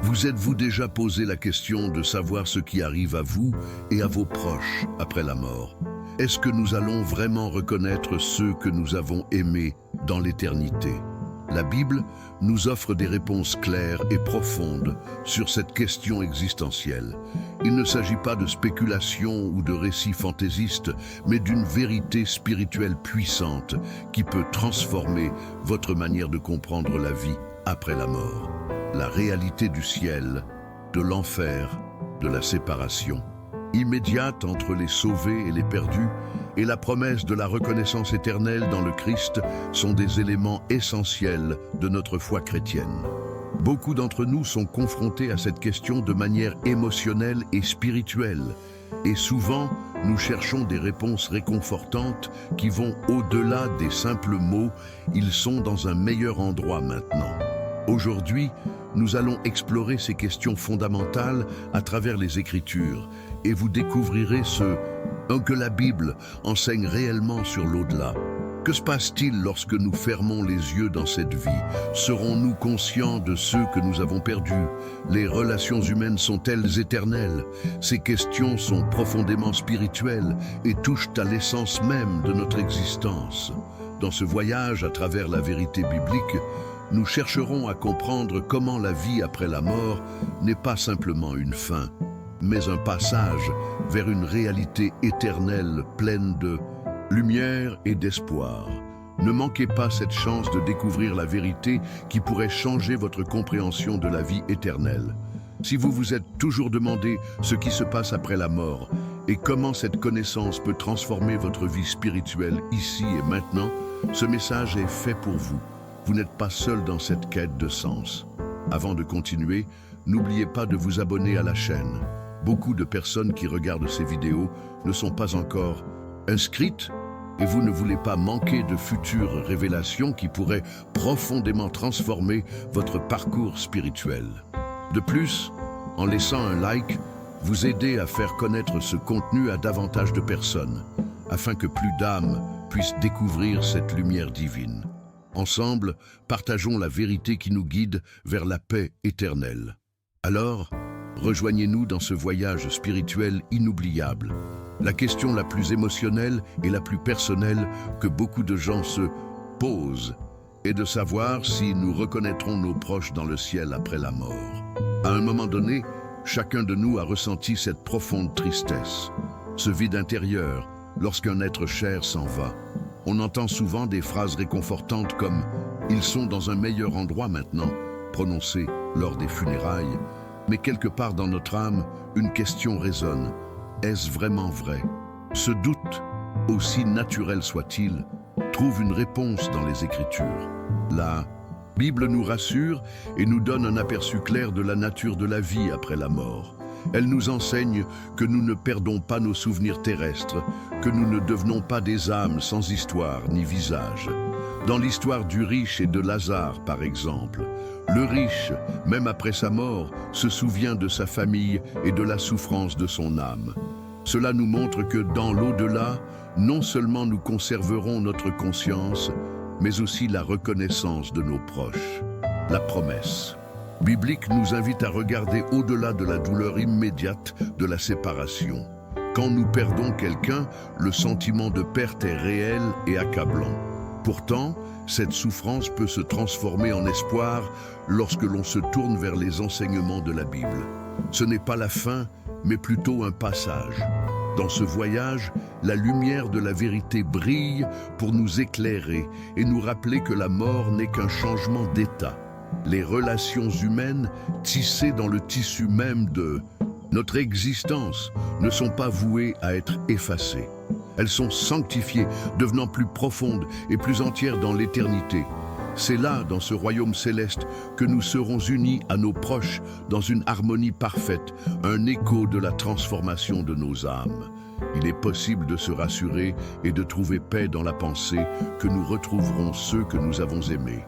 Vous êtes-vous déjà posé la question de savoir ce qui arrive à vous et à vos proches après la mort? Est-ce que nous allons vraiment reconnaître ceux que nous avons aimés dans l'éternité? La Bible nous offre des réponses claires et profondes sur cette question existentielle. Il ne s'agit pas de spéculation ou de récits fantaisistes, mais d'une vérité spirituelle puissante qui peut transformer votre manière de comprendre la vie après la mort. La réalité du ciel, de l'enfer, de la séparation, immédiate entre les sauvés et les perdus, et la promesse de la reconnaissance éternelle dans le Christ sont des éléments essentiels de notre foi chrétienne. Beaucoup d'entre nous sont confrontés à cette question de manière émotionnelle et spirituelle, et souvent nous cherchons des réponses réconfortantes qui vont au-delà des simples mots « ils sont dans un meilleur endroit maintenant ». Aujourd'hui, nous allons explorer ces questions fondamentales à travers les Écritures et vous découvrirez que la Bible enseigne réellement sur l'au-delà. Que se passe-t-il lorsque nous fermons les yeux dans cette vie? Serons-nous conscients de ceux que nous avons perdus? Les relations humaines sont-elles éternelles? Ces questions sont profondément spirituelles et touchent à l'essence même de notre existence. Dans ce voyage à travers la vérité biblique, nous chercherons à comprendre comment la vie après la mort n'est pas simplement une fin, mais un passage vers une réalité éternelle pleine de lumière et d'espoir. Ne manquez pas cette chance de découvrir la vérité qui pourrait changer votre compréhension de la vie éternelle. Si vous vous êtes toujours demandé ce qui se passe après la mort et comment cette connaissance peut transformer votre vie spirituelle ici et maintenant, ce message est fait pour vous. Vous n'êtes pas seul dans cette quête de sens. Avant de continuer, n'oubliez pas de vous abonner à la chaîne. Beaucoup de personnes qui regardent ces vidéos ne sont pas encore inscrites et vous ne voulez pas manquer de futures révélations qui pourraient profondément transformer votre parcours spirituel. De plus, en laissant un like, vous aidez à faire connaître ce contenu à davantage de personnes, afin que plus d'âmes puissent découvrir cette lumière divine. Ensemble, partageons la vérité qui nous guide vers la paix éternelle. Alors, rejoignez-nous dans ce voyage spirituel inoubliable. La question la plus émotionnelle et la plus personnelle que beaucoup de gens se posent est de savoir si nous reconnaîtrons nos proches dans le ciel après la mort. À un moment donné, chacun de nous a ressenti cette profonde tristesse, ce vide intérieur lorsqu'un être cher s'en va. On entend souvent des phrases réconfortantes comme « ils sont dans un meilleur endroit maintenant », prononcées lors des funérailles. Mais quelque part dans notre âme, une question résonne. Est-ce vraiment vrai? Ce doute, aussi naturel soit-il, trouve une réponse dans les Écritures. La Bible nous rassure et nous donne un aperçu clair de la nature de la vie après la mort. Elle nous enseigne que nous ne perdons pas nos souvenirs terrestres, que nous ne devenons pas des âmes sans histoire ni visage. Dans l'histoire du riche et de Lazare, par exemple, le riche, même après sa mort, se souvient de sa famille et de la souffrance de son âme. Cela nous montre que dans l'au-delà, non seulement nous conserverons notre conscience, mais aussi la reconnaissance de nos proches. La promesse biblique nous invite à regarder au-delà de la douleur immédiate de la séparation. Quand nous perdons quelqu'un, le sentiment de perte est réel et accablant. Pourtant, cette souffrance peut se transformer en espoir lorsque l'on se tourne vers les enseignements de la Bible. Ce n'est pas la fin, mais plutôt un passage. Dans ce voyage, la lumière de la vérité brille pour nous éclairer et nous rappeler que la mort n'est qu'un changement d'état. Les relations humaines, tissées dans le tissu même de notre existence, ne sont pas vouées à être effacées. Elles sont sanctifiées, devenant plus profondes et plus entières dans l'éternité. C'est là, dans ce royaume céleste, que nous serons unis à nos proches dans une harmonie parfaite, un écho de la transformation de nos âmes. Il est possible de se rassurer et de trouver paix dans la pensée que nous retrouverons ceux que nous avons aimés.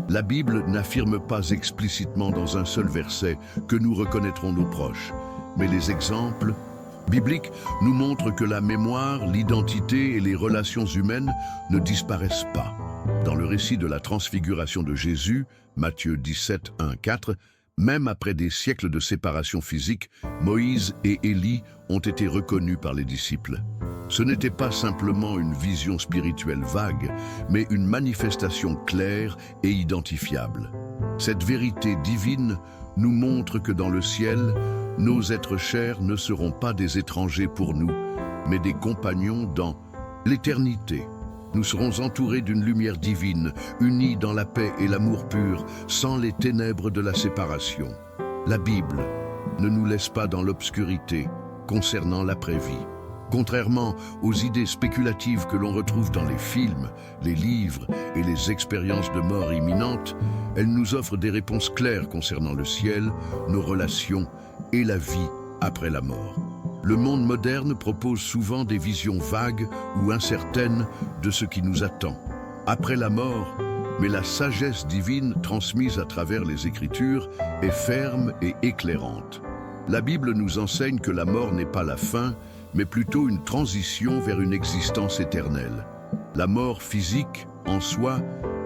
La Bible n'affirme pas explicitement dans un seul verset que nous reconnaîtrons nos proches, mais les exemples bibliques nous montrent que la mémoire, l'identité et les relations humaines ne disparaissent pas. Dans le récit de la transfiguration de Jésus, Matthieu 17, 1, 4, Même après des siècles de séparation physique, Moïse et Élie ont été reconnus par les disciples. Ce n'était pas simplement une vision spirituelle vague, mais une manifestation claire et identifiable. Cette vérité divine nous montre que dans le ciel, nos êtres chers ne seront pas des étrangers pour nous, mais des compagnons dans l'éternité. Nous serons entourés d'une lumière divine, unis dans la paix et l'amour pur, sans les ténèbres de la séparation. La Bible ne nous laisse pas dans l'obscurité concernant l'après-vie. Contrairement aux idées spéculatives que l'on retrouve dans les films, les livres et les expériences de mort imminente, elle nous offre des réponses claires concernant le ciel, nos relations et la vie après la mort. Le monde moderne propose souvent des visions vagues ou incertaines de ce qui nous attend après la mort, mais la sagesse divine transmise à travers les Écritures est ferme et éclairante. La Bible nous enseigne que la mort n'est pas la fin, mais plutôt une transition vers une existence éternelle. La mort physique, en soi,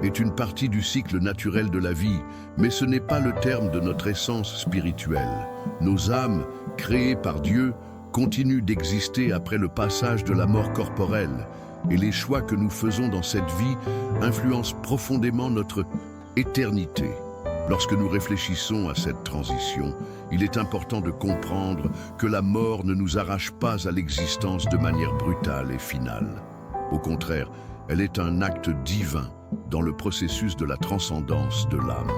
est une partie du cycle naturel de la vie, mais ce n'est pas le terme de notre essence spirituelle. Nos âmes, créées par Dieu, continuent d'exister après le passage de la mort corporelle, et les choix que nous faisons dans cette vie influencent profondément notre éternité. Lorsque nous réfléchissons à cette transition, il est important de comprendre que la mort ne nous arrache pas à l'existence de manière brutale et finale. Au contraire, elle est un acte divin dans le processus de la transcendance de l'âme.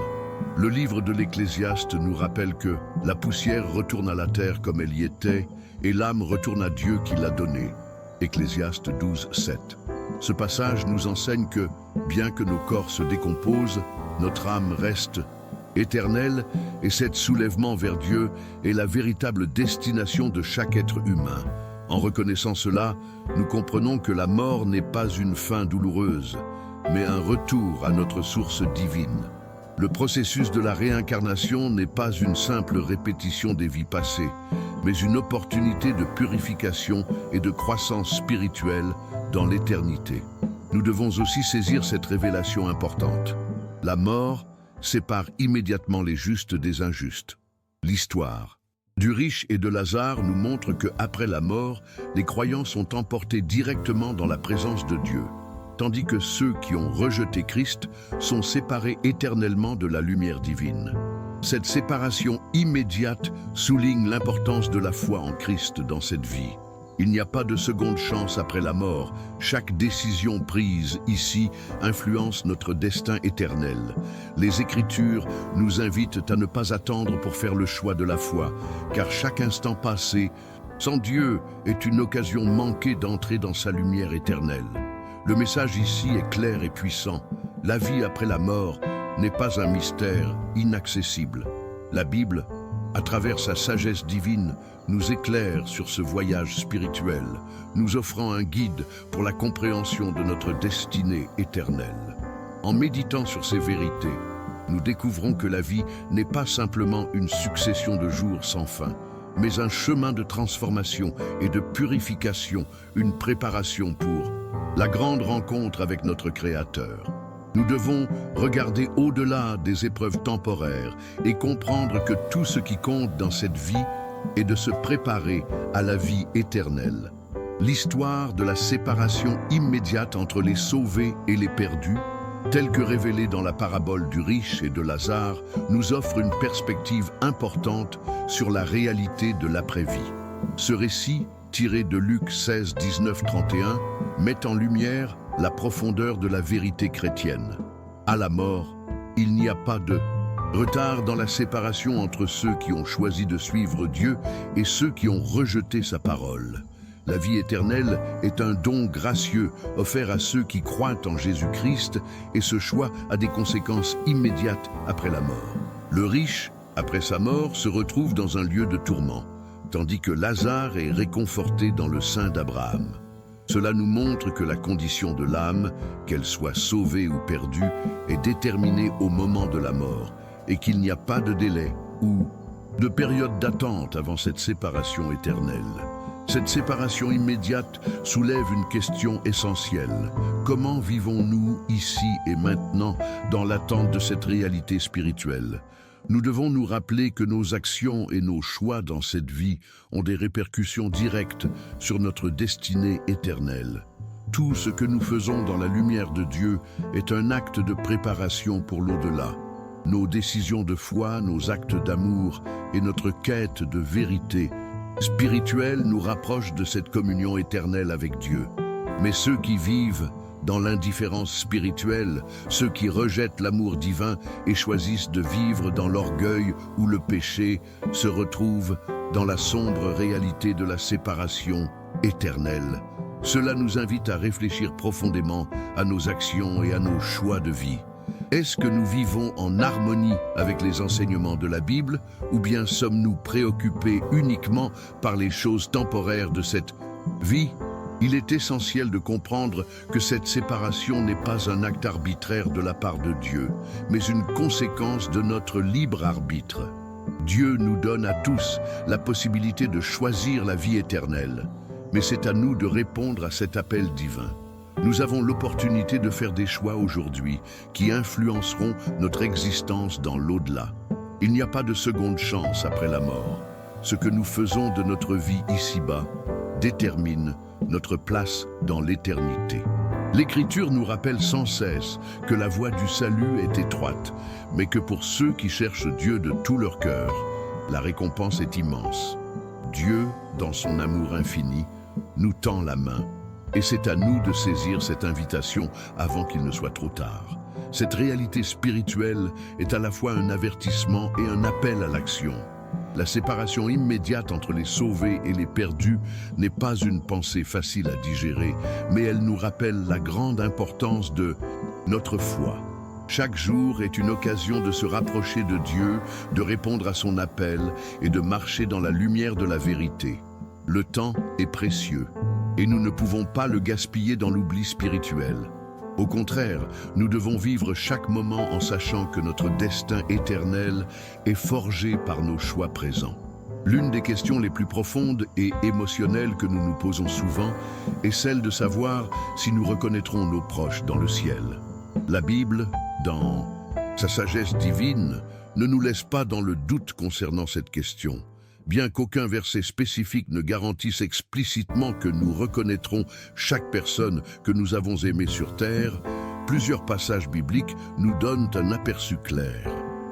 Le livre de l'Ecclésiaste nous rappelle que la poussière retourne à la terre comme elle y était, et l'âme retourne à Dieu qui l'a donnée. Ecclésiaste 12, 7. Ce passage nous enseigne que, bien que nos corps se décomposent, notre âme reste éternelle, et cet soulèvement vers Dieu est la véritable destination de chaque être humain. En reconnaissant cela, nous comprenons que la mort n'est pas une fin douloureuse, mais un retour à notre source divine. Le processus de la réincarnation n'est pas une simple répétition des vies passées, mais une opportunité de purification et de croissance spirituelle dans l'éternité. Nous devons aussi saisir cette révélation importante. La mort sépare immédiatement les justes des injustes. L'histoire du riche et de Lazare nous montre qu'après la mort, les croyants sont emportés directement dans la présence de Dieu, tandis que ceux qui ont rejeté Christ sont séparés éternellement de la lumière divine. Cette séparation immédiate souligne l'importance de la foi en Christ dans cette vie. Il n'y a pas de seconde chance après la mort. Chaque décision prise ici influence notre destin éternel. Les Écritures nous invitent à ne pas attendre pour faire le choix de la foi, car chaque instant passé sans Dieu est une occasion manquée d'entrer dans sa lumière éternelle. Le message ici est clair et puissant. La vie après la mort n'est pas un mystère inaccessible. La Bible, à travers sa sagesse divine, nous éclaire sur ce voyage spirituel, nous offrant un guide pour la compréhension de notre destinée éternelle. En méditant sur ces vérités, nous découvrons que la vie n'est pas simplement une succession de jours sans fin, mais un chemin de transformation et de purification, une préparation pour la grande rencontre avec notre Créateur. Nous devons regarder au-delà des épreuves temporaires et comprendre que tout ce qui compte dans cette vie est de se préparer à la vie éternelle. L'histoire de la séparation immédiate entre les sauvés et les perdus, telle que révélée dans la parabole du riche et de Lazare, nous offre une perspective importante sur la réalité de l'après-vie. Ce récit, tiré de Luc 16, 19, 31, met en lumière la profondeur de la vérité chrétienne. À la mort, il n'y a pas de retard dans la séparation entre ceux qui ont choisi de suivre Dieu et ceux qui ont rejeté sa parole. La vie éternelle est un don gracieux offert à ceux qui croient en Jésus-Christ, et ce choix a des conséquences immédiates après la mort. Le riche, après sa mort, se retrouve dans un lieu de tourment, tandis que Lazare est réconforté dans le sein d'Abraham. Cela nous montre que la condition de l'âme, qu'elle soit sauvée ou perdue, est déterminée au moment de la mort, et qu'il n'y a pas de délai ou de période d'attente avant cette séparation éternelle. Cette séparation immédiate soulève une question essentielle. Comment vivons-nous ici et maintenant dans l'attente de cette réalité spirituelle? nous devons nous rappeler que nos actions et nos choix dans cette vie ont des répercussions directes sur notre destinée éternelle. Tout ce que nous faisons dans la lumière de Dieu est un acte de préparation pour l'au-delà. Nos décisions de foi, nos actes d'amour et notre quête de vérité spirituelle nous rapprochent de cette communion éternelle avec Dieu. Mais ceux qui vivent dans l'indifférence spirituelle, ceux qui rejettent l'amour divin et choisissent de vivre dans l'orgueil ou le péché, se retrouvent dans la sombre réalité de la séparation éternelle. Cela nous invite à réfléchir profondément à nos actions et à nos choix de vie. Est-ce que nous vivons en harmonie avec les enseignements de la Bible, ou bien sommes-nous préoccupés uniquement par les choses temporaires de cette vie ? Il est essentiel de comprendre que cette séparation n'est pas un acte arbitraire de la part de Dieu, mais une conséquence de notre libre arbitre. Dieu nous donne à tous la possibilité de choisir la vie éternelle, mais c'est à nous de répondre à cet appel divin. Nous avons l'opportunité de faire des choix aujourd'hui qui influenceront notre existence dans l'au-delà. Il n'y a pas de seconde chance après la mort. Ce que nous faisons de notre vie ici-bas détermine notre place dans l'éternité. L'Écriture nous rappelle sans cesse que la voie du salut est étroite, mais que pour ceux qui cherchent Dieu de tout leur cœur, la récompense est immense. Dieu, dans son amour infini, nous tend la main, et c'est à nous de saisir cette invitation avant qu'il ne soit trop tard. Cette réalité spirituelle est à la fois un avertissement et un appel à l'action. La séparation immédiate entre les sauvés et les perdus n'est pas une pensée facile à digérer, mais elle nous rappelle la grande importance de notre foi. Chaque jour est une occasion de se rapprocher de Dieu, de répondre à son appel et de marcher dans la lumière de la vérité. Le temps est précieux et nous ne pouvons pas le gaspiller dans l'oubli spirituel. Au contraire, nous devons vivre chaque moment en sachant que notre destin éternel est forgé par nos choix présents. L'une des questions les plus profondes et émotionnelles que nous nous posons souvent est celle de savoir si nous reconnaîtrons nos proches dans le ciel. La Bible, dans sa sagesse divine, ne nous laisse pas dans le doute concernant cette question. Bien qu'aucun verset spécifique ne garantisse explicitement que nous reconnaîtrons chaque personne que nous avons aimée sur terre, plusieurs passages bibliques nous donnent un aperçu clair.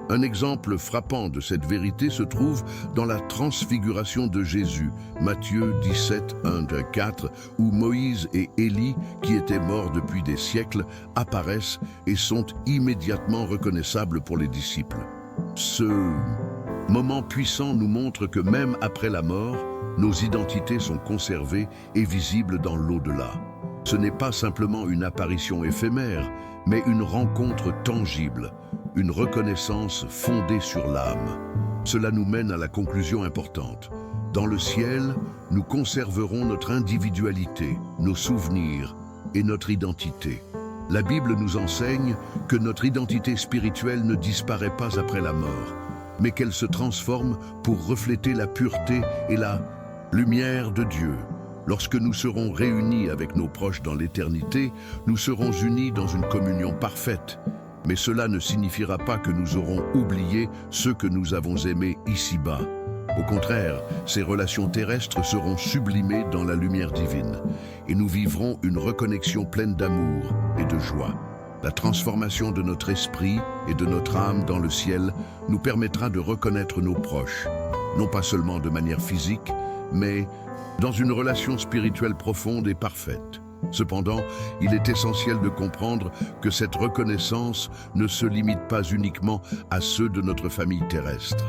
Un exemple frappant de cette vérité se trouve dans la transfiguration de Jésus, Matthieu 17, 1-4, où Moïse et Élie, qui étaient morts depuis des siècles, apparaissent et sont immédiatement reconnaissables pour les disciples. Ce moment puissant nous montre que même après la mort, nos identités sont conservées et visibles dans l'au-delà. Ce n'est pas simplement une apparition éphémère, mais une rencontre tangible, une reconnaissance fondée sur l'âme. Cela nous mène à la conclusion importante. Dans le ciel, nous conserverons notre individualité, nos souvenirs et notre identité. La Bible nous enseigne que notre identité spirituelle ne disparaît pas après la mort, mais qu'elle se transforme pour refléter la pureté et la lumière de Dieu. Lorsque nous serons réunis avec nos proches dans l'éternité, nous serons unis dans une communion parfaite. Mais cela ne signifiera pas que nous aurons oublié ceux que nous avons aimés ici-bas. Au contraire, ces relations terrestres seront sublimées dans la lumière divine, et nous vivrons une reconnexion pleine d'amour et de joie. La transformation de notre esprit et de notre âme dans le ciel nous permettra de reconnaître nos proches, non pas seulement de manière physique, mais dans une relation spirituelle profonde et parfaite. Cependant, il est essentiel de comprendre que cette reconnaissance ne se limite pas uniquement à ceux de notre famille terrestre.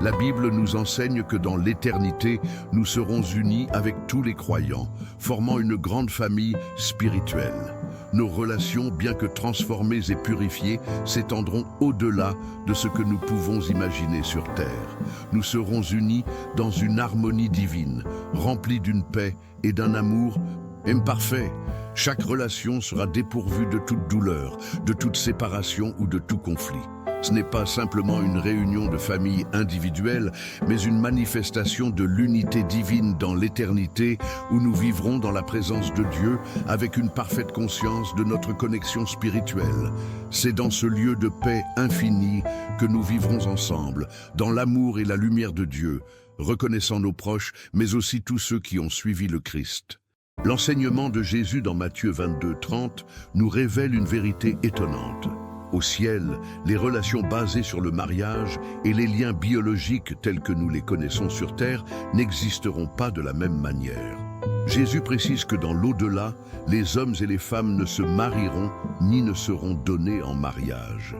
La Bible nous enseigne que dans l'éternité, nous serons unis avec tous les croyants, formant une grande famille spirituelle. Nos relations, bien que transformées et purifiées, s'étendront au-delà de ce que nous pouvons imaginer sur terre. Nous serons unis dans une harmonie divine, remplie d'une paix et d'un amour imparfait. Chaque relation sera dépourvue de toute douleur, de toute séparation ou de tout conflit. Ce n'est pas simplement une réunion de famille individuelle, mais une manifestation de l'unité divine dans l'éternité où nous vivrons dans la présence de Dieu avec une parfaite conscience de notre connexion spirituelle. C'est dans ce lieu de paix infinie que nous vivrons ensemble, dans l'amour et la lumière de Dieu, reconnaissant nos proches, mais aussi tous ceux qui ont suivi le Christ. L'enseignement de Jésus dans Matthieu 22:30 nous révèle une vérité étonnante. Au ciel, les relations basées sur le mariage et les liens biologiques tels que nous les connaissons sur terre n'existeront pas de la même manière. Jésus précise que dans l'au-delà, les hommes et les femmes ne se marieront ni ne seront donnés en mariage.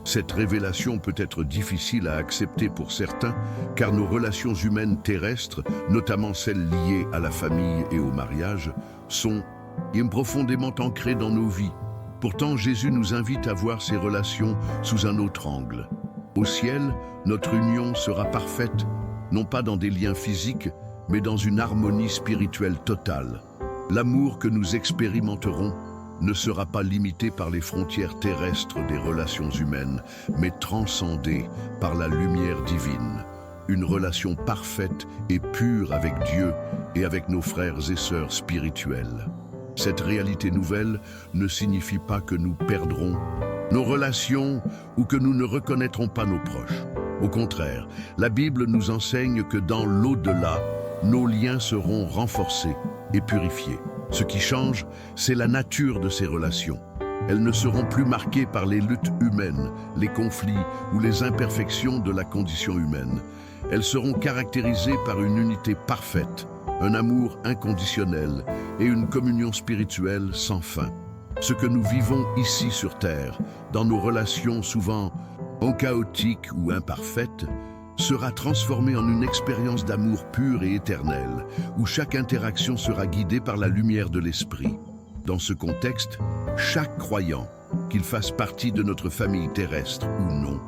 Cette révélation peut être difficile à accepter pour certains, car nos relations humaines terrestres, notamment celles liées à la famille et au mariage, sont profondément ancrées dans nos vies. Pourtant, Jésus nous invite à voir ces relations sous un autre angle. Au ciel, notre union sera parfaite, non pas dans des liens physiques, mais dans une harmonie spirituelle totale. L'amour que nous expérimenterons ne sera pas limité par les frontières terrestres des relations humaines, mais transcendé par la lumière divine. Une relation parfaite et pure avec Dieu et avec nos frères et sœurs spirituels. Cette réalité nouvelle ne signifie pas que nous perdrons nos relations ou que nous ne reconnaîtrons pas nos proches. Au contraire, la Bible nous enseigne que dans l'au-delà, nos liens seront renforcés et purifiés. Ce qui change, c'est la nature de ces relations. Elles ne seront plus marquées par les luttes humaines, les conflits ou les imperfections de la condition humaine. Elles seront caractérisées par une unité parfaite, un amour inconditionnel et une communion spirituelle sans fin. Ce que nous vivons ici sur Terre, dans nos relations souvent chaotiques ou imparfaites, sera transformé en une expérience d'amour pur et éternel, où chaque interaction sera guidée par la lumière de l'Esprit. Dans ce contexte, chaque croyant, qu'il fasse partie de notre famille terrestre ou non,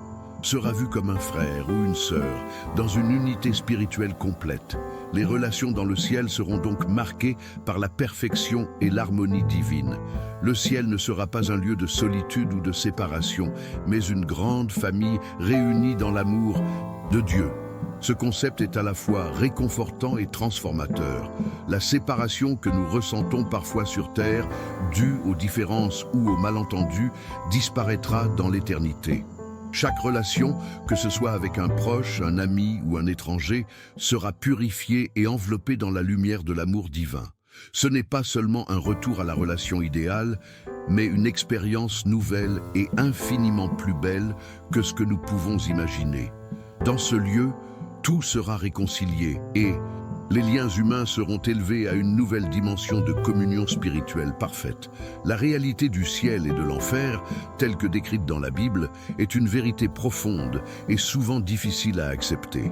sera vu comme un frère ou une sœur, dans une unité spirituelle complète. Les relations dans le ciel seront donc marquées par la perfection et l'harmonie divine. Le ciel ne sera pas un lieu de solitude ou de séparation, mais une grande famille réunie dans l'amour de Dieu. Ce concept est à la fois réconfortant et transformateur. La séparation que nous ressentons parfois sur terre, due aux différences ou aux malentendus, disparaîtra dans l'éternité. Chaque relation, que ce soit avec un proche, un ami ou un étranger, sera purifiée et enveloppée dans la lumière de l'amour divin. Ce n'est pas seulement un retour à la relation idéale, mais une expérience nouvelle et infiniment plus belle que ce que nous pouvons imaginer. Dans ce lieu, tout sera réconcilié et les liens humains seront élevés à une nouvelle dimension de communion spirituelle parfaite. La réalité du ciel et de l'enfer, telle que décrite dans la Bible, est une vérité profonde et souvent difficile à accepter.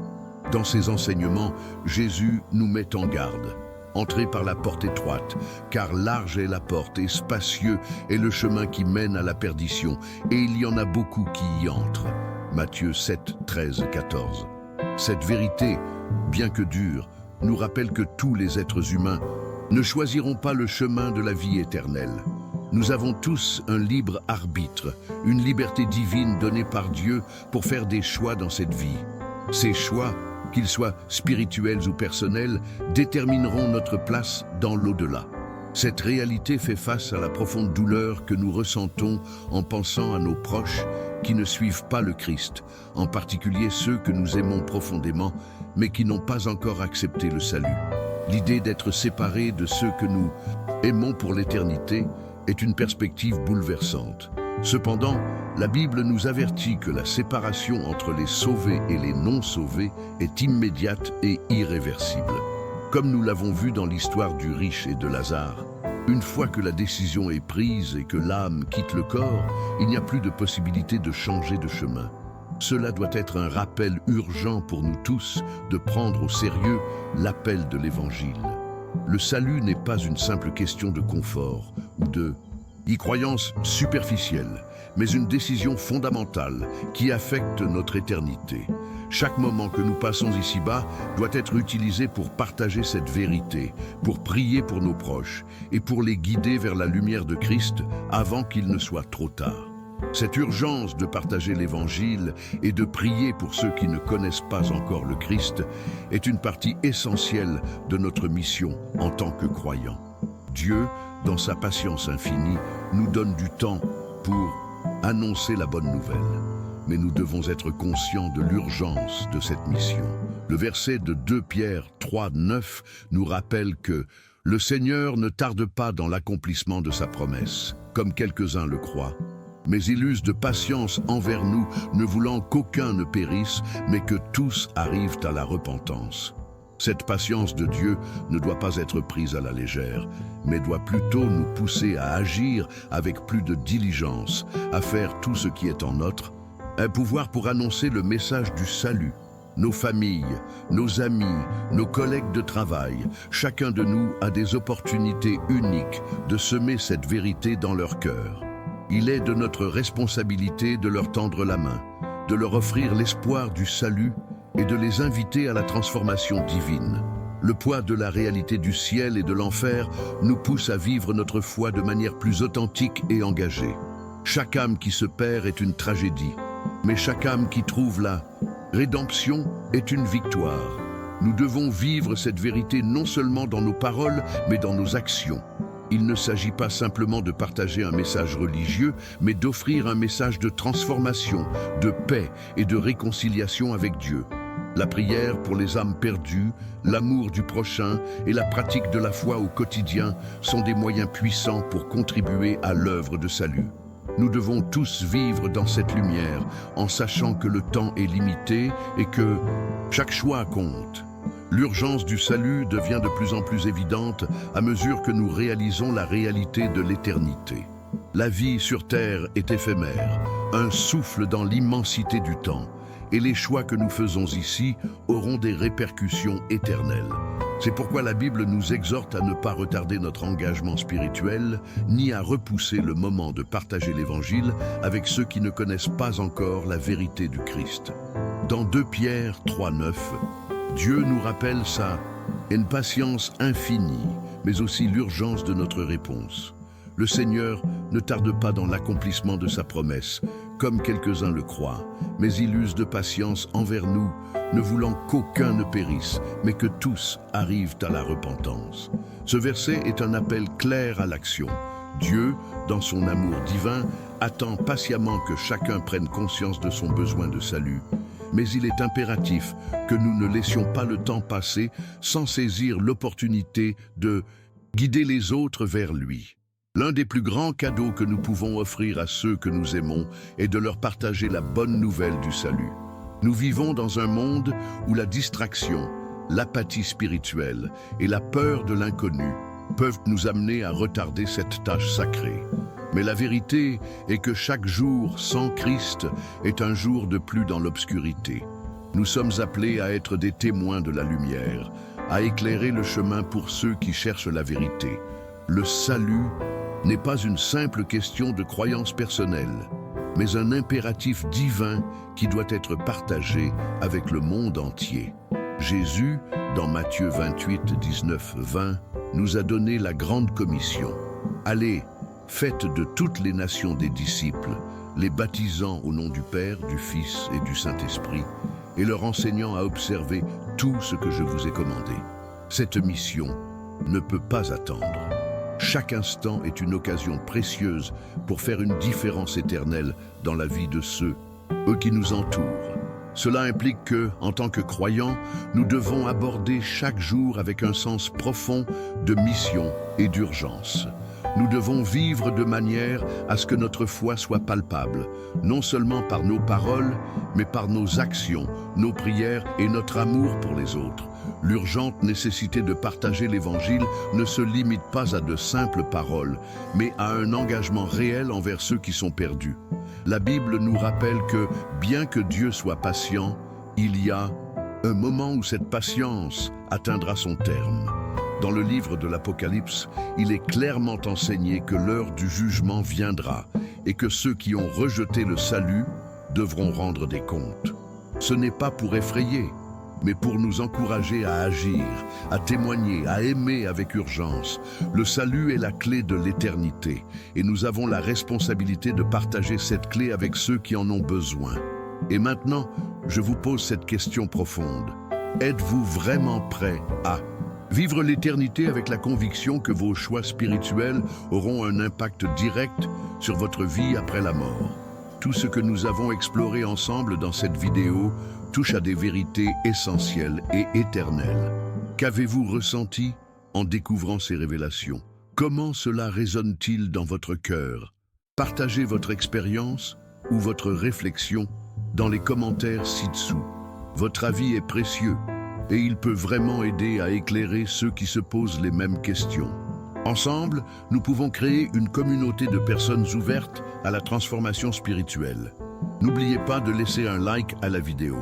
Dans ses enseignements, Jésus nous met en garde. Entrez par la porte étroite, car large est la porte et spacieux est le chemin qui mène à la perdition, et il y en a beaucoup qui y entrent. Matthieu 7, 13, 14. Cette vérité, bien que dure, nous rappelle que tous les êtres humains ne choisiront pas le chemin de la vie éternelle. Nous avons tous un libre arbitre, une liberté divine donnée par Dieu pour faire des choix dans cette vie. Ces choix, qu'ils soient spirituels ou personnels, détermineront notre place dans l'au-delà. Cette réalité fait face à la profonde douleur que nous ressentons en pensant à nos proches qui ne suivent pas le Christ, en particulier ceux que nous aimons profondément, mais qui n'ont pas encore accepté le salut. L'idée d'être séparés de ceux que nous aimons pour l'éternité est une perspective bouleversante. Cependant, la Bible nous avertit que la séparation entre les sauvés et les non-sauvés est immédiate et irréversible. Comme nous l'avons vu dans l'histoire du riche et de Lazare, une fois que la décision est prise et que l'âme quitte le corps, il n'y a plus de possibilité de changer de chemin. Cela doit être un rappel urgent pour nous tous de prendre au sérieux l'appel de l'Évangile. Le salut n'est pas une simple question de confort ou de croyance superficielle, mais une décision fondamentale qui affecte notre éternité. Chaque moment que nous passons ici-bas doit être utilisé pour partager cette vérité, pour prier pour nos proches et pour les guider vers la lumière de Christ avant qu'il ne soit trop tard. Cette urgence de partager l'Évangile et de prier pour ceux qui ne connaissent pas encore le Christ est une partie essentielle de notre mission en tant que croyants. Dieu, dans sa patience infinie, nous donne du temps pour annoncer la bonne nouvelle. Mais nous devons être conscients de l'urgence de cette mission. Le verset de 2 Pierre 3, 9 nous rappelle que le Seigneur ne tarde pas dans l'accomplissement de sa promesse, comme quelques-uns le croient, mais il use de patience envers nous, ne voulant qu'aucun ne périsse, mais que tous arrivent à la repentance. Cette patience de Dieu ne doit pas être prise à la légère, mais doit plutôt nous pousser à agir avec plus de diligence, à faire tout ce qui est en notre un pouvoir pour annoncer le message du salut. Nos familles, nos amis, nos collègues de travail, chacun de nous a des opportunités uniques de semer cette vérité dans leur cœur. Il est de notre responsabilité de leur tendre la main, de leur offrir l'espoir du salut et de les inviter à la transformation divine. Le poids de la réalité du ciel et de l'enfer nous pousse à vivre notre foi de manière plus authentique et engagée. Chaque âme qui se perd est une tragédie, mais chaque âme qui trouve la rédemption est une victoire. Nous devons vivre cette vérité non seulement dans nos paroles, mais dans nos actions. Il ne s'agit pas simplement de partager un message religieux, mais d'offrir un message de transformation, de paix et de réconciliation avec Dieu. La prière pour les âmes perdues, l'amour du prochain et la pratique de la foi au quotidien sont des moyens puissants pour contribuer à l'œuvre de salut. Nous devons tous vivre dans cette lumière en sachant que le temps est limité et que chaque choix compte. L'urgence du salut devient de plus en plus évidente à mesure que nous réalisons la réalité de l'éternité. La vie sur terre est éphémère, un souffle dans l'immensité du temps, et les choix que nous faisons ici auront des répercussions éternelles. C'est pourquoi la Bible nous exhorte à ne pas retarder notre engagement spirituel, ni à repousser le moment de partager l'Évangile avec ceux qui ne connaissent pas encore la vérité du Christ. Dans 2 Pierre 3, 9, Dieu nous rappelle sa patience infinie, mais aussi l'urgence de notre réponse. Le Seigneur ne tarde pas dans l'accomplissement de sa promesse, comme quelques-uns le croient, mais il use de patience envers nous, ne voulant qu'aucun ne périsse, mais que tous arrivent à la repentance. Ce verset est un appel clair à l'action. Dieu, dans son amour divin, attend patiemment que chacun prenne conscience de son besoin de salut. Mais il est impératif que nous ne laissions pas le temps passer sans saisir l'opportunité de guider les autres vers lui. L'un des plus grands cadeaux que nous pouvons offrir à ceux que nous aimons est de leur partager la bonne nouvelle du salut. Nous vivons dans un monde où la distraction, l'apathie spirituelle et la peur de l'inconnu peuvent nous amener à retarder cette tâche sacrée. Mais la vérité est que chaque jour sans Christ est un jour de plus dans l'obscurité. Nous sommes appelés à être des témoins de la lumière, à éclairer le chemin pour ceux qui cherchent la vérité. Le salut n'est pas une simple question de croyance personnelle, mais un impératif divin qui doit être partagé avec le monde entier. Jésus, dans Matthieu 28, 19, 20, nous a donné la grande commission. Allez, faites de toutes les nations des disciples, les baptisant au nom du Père, du Fils et du Saint-Esprit, et leur enseignant à observer tout ce que je vous ai commandé. Cette mission ne peut pas attendre. Chaque instant est une occasion précieuse pour faire une différence éternelle dans la vie de ceux qui nous entourent. Cela implique que, en tant que croyants, nous devons aborder chaque jour avec un sens profond de mission et d'urgence. Nous devons vivre de manière à ce que notre foi soit palpable, non seulement par nos paroles, mais par nos actions, nos prières et notre amour pour les autres. L'urgente nécessité de partager l'Évangile ne se limite pas à de simples paroles, mais à un engagement réel envers ceux qui sont perdus. La Bible nous rappelle que, bien que Dieu soit patient, il y a un moment où cette patience atteindra son terme. Dans le livre de l'Apocalypse, il est clairement enseigné que l'heure du jugement viendra et que ceux qui ont rejeté le salut devront rendre des comptes. Ce n'est pas pour effrayer, mais pour nous encourager à agir, à témoigner, à aimer avec urgence. Le salut est la clé de l'éternité, et nous avons la responsabilité de partager cette clé avec ceux qui en ont besoin. Et maintenant, je vous pose cette question profonde. Êtes-vous vraiment prêt à vivre l'éternité avec la conviction que vos choix spirituels auront un impact direct sur votre vie après la mort? Tout ce que nous avons exploré ensemble dans cette vidéo touche à des vérités essentielles et éternelles. Qu'avez-vous ressenti en découvrant ces révélations? Comment cela résonne-t-il dans votre cœur? Partagez votre expérience ou votre réflexion dans les commentaires ci-dessous. Votre avis est précieux et il peut vraiment aider à éclairer ceux qui se posent les mêmes questions. Ensemble, nous pouvons créer une communauté de personnes ouvertes à la transformation spirituelle. N'oubliez pas de laisser un like à la vidéo.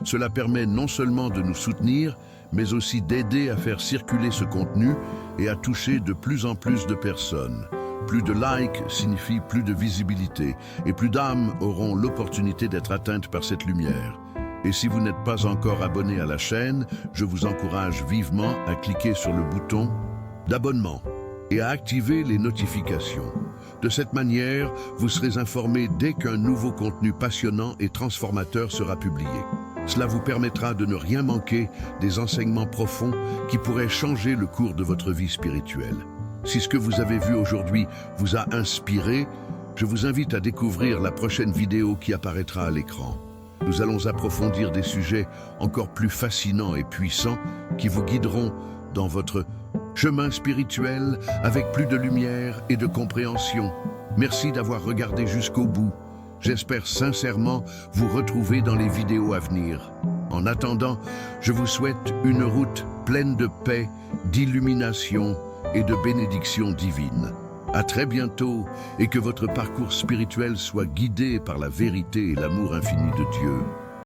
Cela permet non seulement de nous soutenir, mais aussi d'aider à faire circuler ce contenu et à toucher de plus en plus de personnes. Plus de likes signifie plus de visibilité et plus d'âmes auront l'opportunité d'être atteintes par cette lumière. Et si vous n'êtes pas encore abonné à la chaîne, je vous encourage vivement à cliquer sur le bouton d'abonnement et à activer les notifications. De cette manière, vous serez informé dès qu'un nouveau contenu passionnant et transformateur sera publié. Cela vous permettra de ne rien manquer des enseignements profonds qui pourraient changer le cours de votre vie spirituelle. Si ce que vous avez vu aujourd'hui vous a inspiré, je vous invite à découvrir la prochaine vidéo qui apparaîtra à l'écran. Nous allons approfondir des sujets encore plus fascinants et puissants qui vous guideront dans votre chemin spirituel avec plus de lumière et de compréhension. Merci d'avoir regardé jusqu'au bout. J'espère sincèrement vous retrouver dans les vidéos à venir. En attendant, je vous souhaite une route pleine de paix, d'illumination et de bénédictions divines. À très bientôt et que votre parcours spirituel soit guidé par la vérité et l'amour infini de Dieu.